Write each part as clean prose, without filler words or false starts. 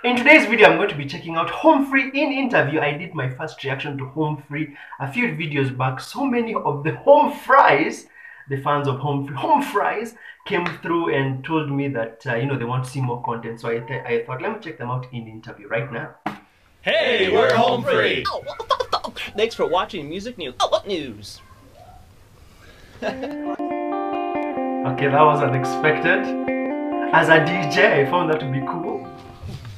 In today's video, I'm going to be checking out Home Free in interview. I did my first reaction to Home Free a few videos back. So many of the home fries, the fans of home fries, came through and told me that you know, they want to see more content. So I thought, let me check them out in interview right now. Hey, we're Home Free. Thanks for watching Music News. News. Okay, that was unexpected. As a DJ, I found that to be cool.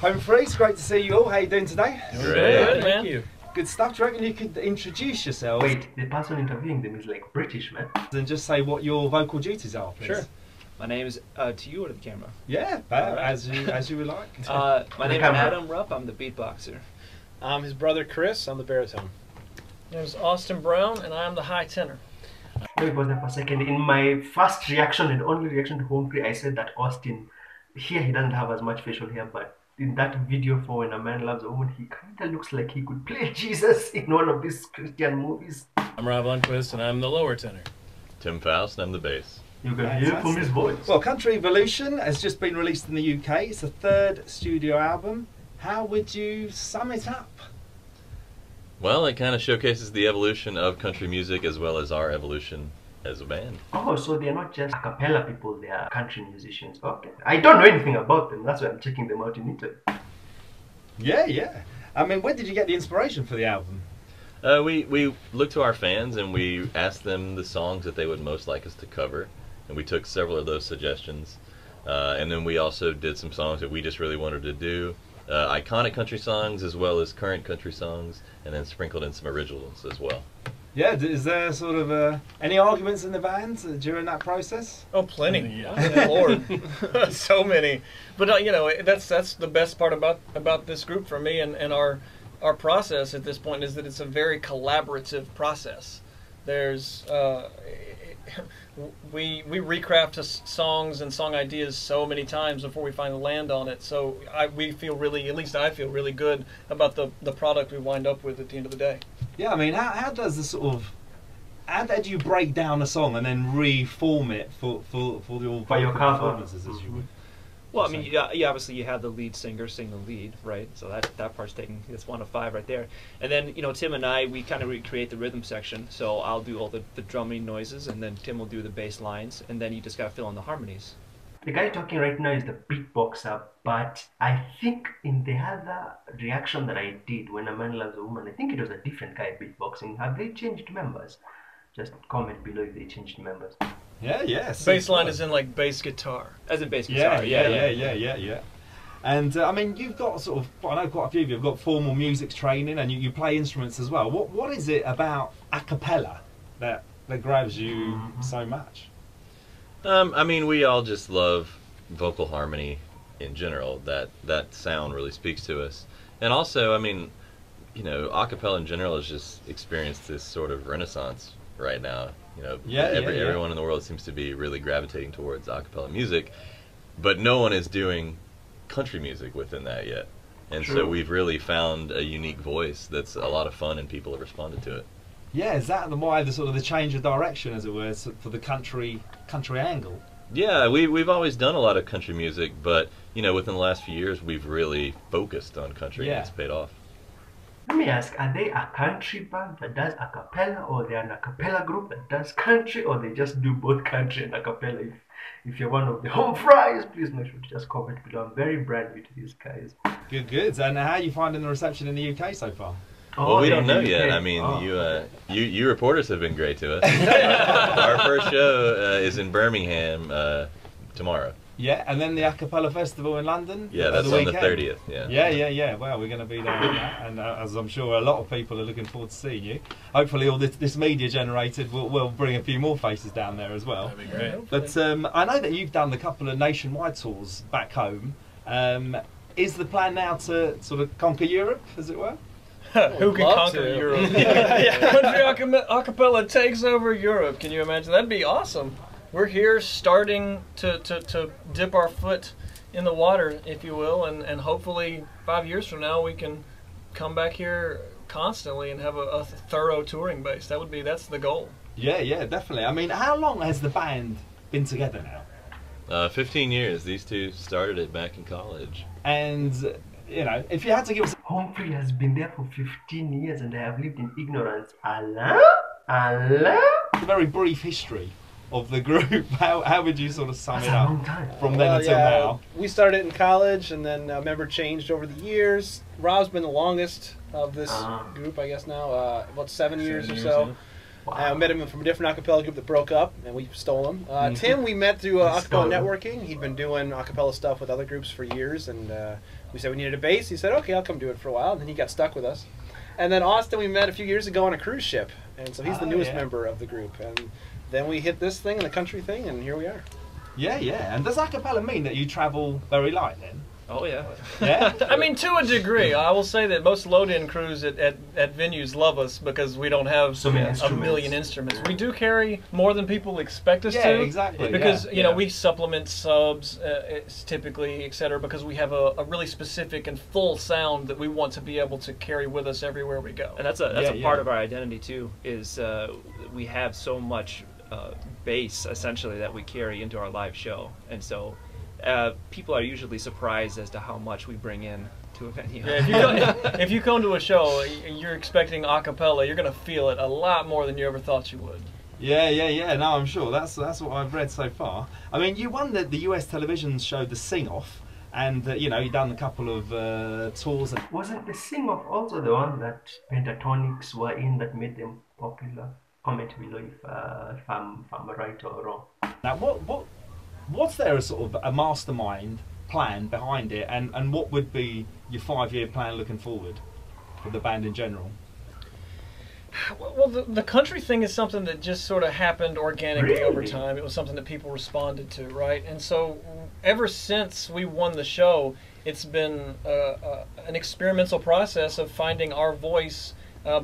Home Free, it's great to see you all. How you doing today? Good, man. Thank you. Good stuff. Do you reckon you could introduce yourself? Wait, the person interviewing them is like British, man. And just say what your vocal duties are, please. Sure. My name is, to you or to the camera? Yeah, right. as you would like. My name is Adam Rupp, I'm the beatboxer. I'm his brother Chris, I'm the baritone. My name is Austin Brown, and I'm the high tenor. Let me pause there for a second. In my first reaction and only reaction to Home Free, I said that Austin, here he doesn't have as much facial hair, but in that video for When a Man Loves a Woman, he kind of looks like he could play Jesus in one of these Christian movies. I'm Lundquist, and I'm the lower tenor. Tim Foust, and I'm the bass. You can hear from his voice. Well, Country Evolution has just been released in the UK. It's the third studio album. How would you sum it up? Well, it kind of showcases the evolution of country music as well as our evolution as a band. Oh, so they're not just a cappella people, they are country musicians. Okay. I don't know anything about them, that's why I'm checking them out in interview. Yeah. I mean, where did you get the inspiration for the album? We looked to our fans and we asked them the songs that they would most like us to cover, and we took several of those suggestions. And then we also did some songs that we just really wanted to do. Iconic country songs as well as current country songs, and then sprinkled in some originals as well. Yeah, is there sort of any arguments in the band during that process? Oh, plenty. Yeah. Lord, so many. But you know, that's the best part about this group for me, and our process at this point is that it's a very collaborative process. There's we recraft songs and song ideas so many times before we finally land on it. So we feel really, at least I feel really good about the product we wind up with at the end of the day. Yeah, I mean, how does the sort of, how do you break down a song and then reform it for your performances, as you would? Well, I mean, you obviously you have the lead singer sing the lead, right? So that part's taken, it's 1 of 5 right there. And then, you know, Tim and I, we kind of recreate the rhythm section. So I'll do all the drumming noises, and then Tim will do the bass lines, and then you just gotta fill in the harmonies. The guy talking right now is the beatboxer, but I think in the other reaction that I did, When a Man Loves a Woman, I think it was a different guy beatboxing. Have they changed members? Just comment below if they changed members. Yeah. Bass line is in like bass guitar. As in bass guitar, yeah. And I mean, you've got sort of, well, I know quite a few of you have got formal music training, and you play instruments as well. What is it about a cappella that grabs you so much? I mean, we all just love vocal harmony in general. That sound really speaks to us. And also, I mean, you know, a cappella in general has just experienced this sort of renaissance right now. You know, everyone in the world seems to be really gravitating towards a cappella music, but no one is doing country music within that yet. And so we've really found a unique voice that's a lot of fun, and people have responded to it. Yeah, is that why the sort of the change of direction, as it were, for the country angle? Yeah, we've always done a lot of country music, but you know, within the last few years, we've really focused on country, and it's paid off. Let me ask, are they a country band that does a cappella, or they're an a cappella group that does country, or they just do both country and a cappella? If you're one of the home fries, please make sure to just comment below. I'm very brand new to these guys. Good. And how are you finding the reception in the UK so far? Well, we don't know yet. I mean, you reporters have been great to us. Our first show is in Birmingham tomorrow. Yeah, and then the A Cappella Festival in London. Yeah, that's on the 30th. Yeah. Well, we're going to be there on that, and as I'm sure a lot of people are looking forward to seeing you. Hopefully, all this media generated will bring a few more faces down there as well. That'd be great. But I know that you've done a couple of nationwide tours back home. Is the plan now to sort of conquer Europe, as it were? Who can conquer Europe? Country a cappella takes over Europe. Can you imagine? That'd be awesome. We're here starting to dip our foot in the water, if you will, and hopefully 5 years from now we can come back here constantly and have a thorough touring base. That's the goal. Yeah, definitely. I mean, how long has the band been together now? 15 years. These two started it back in college. And you know, if you had to give us... Humphrey has been there for 15 years and I have lived in ignorance. Allah? Allah? a very brief history of the group. How would you sort of sum it up from then until now? We started it in college, and then a member changed over the years. Rob's been the longest of this group, I guess now, about 7 years or so. Wow. I met him from a different acapella group that broke up, and we stole him. Tim, we met through acapella networking. He'd been doing acapella stuff with other groups for years, and we said we needed a bass. He said, okay, I'll come do it for a while, and then he got stuck with us. And then Austin we met a few years ago on a cruise ship, and so he's the newest member of the group. And then we hit this thing, the country thing, and here we are. Yeah, yeah. And does acapella mean that you travel very light then? Oh yeah. Yeah? I mean, to a degree. I will say that most load-in crews at venues love us because we don't have so many a million instruments. We do carry more than people expect us to. Yeah, exactly. Because, you know, we supplement subs typically, etc., because we have a really specific and full sound that we want to be able to carry with us everywhere we go. And that's a part of our identity too, is we have so much bass essentially that we carry into our live show. And so people are usually surprised as to how much we bring in to a venue. Yeah, if you come to a show, you're expecting a cappella, you're going to feel it a lot more than you ever thought you would. Yeah, yeah, yeah. No, I'm sure. That's what I've read so far. I mean, you won the US television show, The Sing-Off, and you know, you've done a couple of tours. Wasn't The Sing-Off also the one that Pentatonics were in that made them popular? Comment below if I'm right or wrong. Now, what's there a sort of a mastermind plan behind it, and what would be your 5-year plan looking forward for the band in general? Well, the country thing is something that just sort of happened organically over time. It was something that people responded to, right? And so ever since we won the show, it's been an experimental process of finding our voice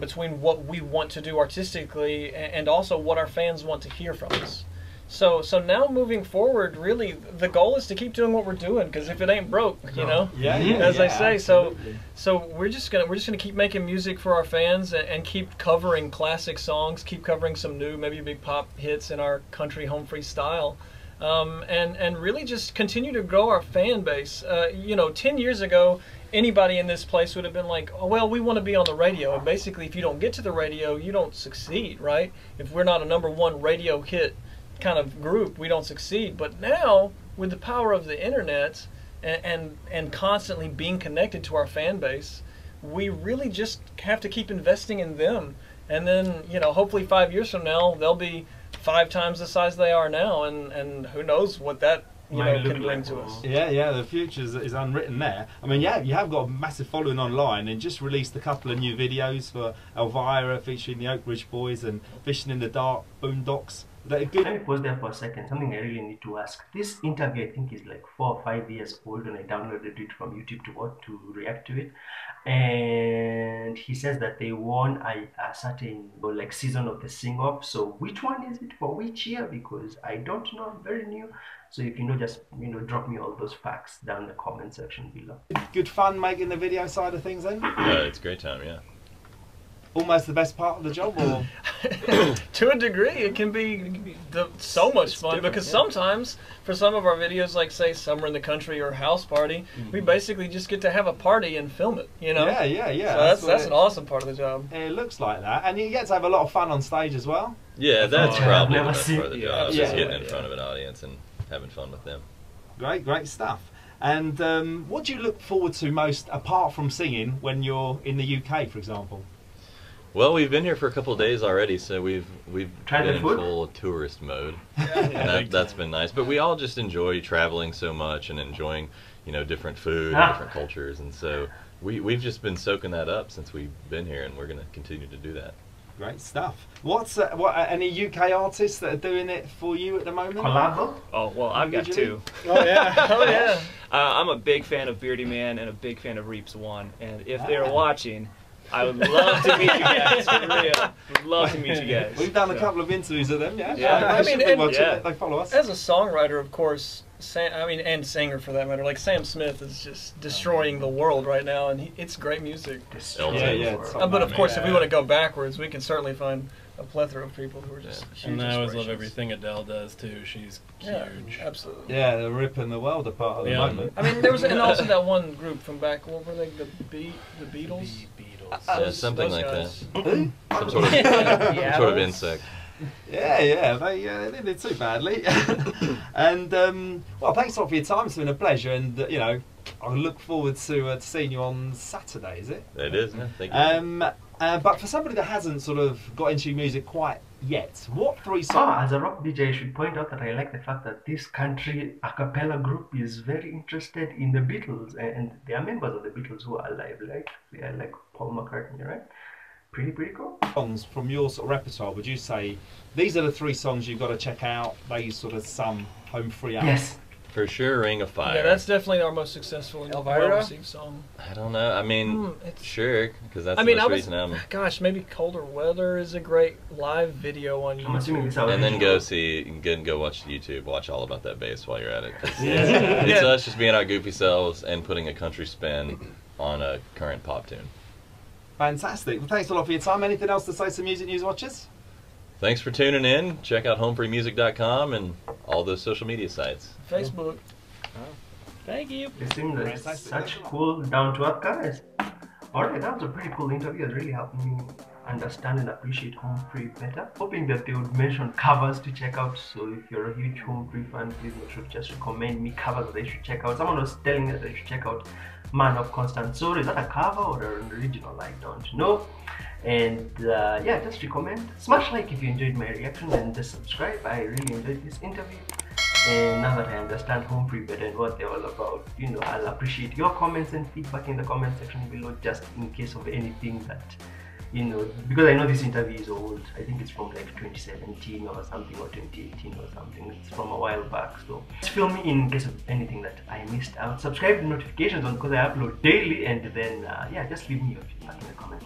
between what we want to do artistically and also what our fans want to hear from us. So now moving forward, really, the goal is to keep doing what we're doing, because if it ain't broke, you know, as I say. Absolutely. So we're just gonna keep making music for our fans and keep covering classic songs, keep covering some new, maybe big pop hits in our country Humphrey style, and really just continue to grow our fan base. You know, 10 years ago, anybody in this place would have been like, oh, well, we want to be on the radio. And basically, if you don't get to the radio, you don't succeed, right? If we're not a #1 radio hit kind of group, we don't succeed. But now, with the power of the internet and constantly being connected to our fan base, we really just have to keep investing in them. And then, you know, hopefully 5 years from now, they'll be 5 times the size they are now, and who knows what that can bring to us. Yeah, yeah, the future is unwritten there. I mean, yeah, you have got a massive following online, and just released a couple of new videos for Elvira featuring the Oak Ridge Boys and Fishing in the Dark, Boondocks. Let me pause there for a second. Something I really need to ask. This interview, I think, is like 4 or 5 years old, and I downloaded it from YouTube to react to it. And he says that they won a certain like season of the Sing-Off. So which one is it for which year? Because I don't know. I'm very new. So you can just drop me all those facts down in the comment section below. Good fun making the video side of things then? It's a great time, yeah. Almost the best part of the job, or? To a degree, it can be so much fun, because sometimes for some of our videos, like say Summer in the Country or House Party, we basically just get to have a party and film it, you know? Yeah, yeah, yeah. So that's an awesome part of the job. It looks like that, and you get to have a lot of fun on stage as well. Yeah, that's probably the best part of the job, Yeah, just getting in front of an audience and having fun with them. Great stuff. And what do you look forward to most, apart from singing, when you're in the UK, for example? Well, we've been here for a couple of days already, so we've been in full tourist mode. And that's been nice. But we all just enjoy traveling so much and enjoying, different food and different cultures, and so we've just been soaking that up since we've been here, and we're going to continue to do that. Great stuff. What's any UK artists that are doing it for you at the moment? Collabo? Oh well, I've got 2. Oh yeah, oh yeah. I'm a big fan of Beardy Man and a big fan of Reaps One, and if they're watching, I would love to meet you guys. For real, would love to meet you guys. We've done a couple of interviews of them, yeah. I mean, they follow us. As a songwriter, of course, and singer for that matter, like Sam Smith is just destroying the world right now, and it's great music. Yeah. But of course, if we want to go backwards, we can certainly find a plethora of people who are just huge And I always love inspirations. everything Adele does too. She's Yeah, huge. absolutely. Yeah, the Rip and the World apart at the moment. I mean, there was, and also that one group from back, what were they, the Beatles? The Beatles. Yeah, something like guys. that. Some sort of, Yeah, some sort of those- insect. Yeah, they didn't do too badly. And well, thanks a lot for your time. It's been a pleasure, and you know, I look forward to seeing you on Saturday. Is it? It is. Yeah, thank you. But for somebody that hasn't sort of got into music quite yet, what 3 songs? As a rock DJ, I should point out that I like the fact that this country a cappella group is very interested in the Beatles, and they are members of the Beatles who are alive, like Paul McCartney, right? Pretty cool. Songs from your sort of repertoire, would you say these are the 3 songs you've got to check out? They sort of sum home free out. Yes. For sure, Ring of Fire. Yeah, that's definitely our most successful and Elvira? well-received song. I don't know. I mean, sure, because that's I mean, the I most was, recent album. gosh, maybe Colder Weather is a great live video on I'm assuming YouTube. it's our And then original. go watch YouTube. Watch all about that bass while you're at it. It's Yeah. us just being our goofy selves and putting a country spin on a current pop tune. Fantastic. Well, thanks a lot for your time. Anything else to say to Music News watchers? Thanks for tuning in. Check out homefreemusic.com and all those social media sites. Facebook. Thank you. They seem like Fantastic. such cool, down-to-earth guys. Alright, that was a pretty cool interview. It really helped me understand and appreciate Home Free better. Hoping that they would mention covers to check out. So if you're a huge Home Free fan, please make sure to just recommend me covers that they should check out. Someone was telling us they should check out Man of Constant Soul. Is that a cover or an original? I don't know. And yeah, just recommend. Smash like if you enjoyed my reaction, and just subscribe. I really enjoyed this interview. And now that I understand Home Free better and what they're all about, you know, I'll appreciate your comments and feedback in the comment section below, just in case of anything that, you know, because I know this interview is old. I think it's from like 2017 or something, or 2018 or something. It's from a while back, so just fill me in case of anything that I missed out. Subscribe to notifications on, because I upload daily, and then yeah, just leave me your feedback in the comments.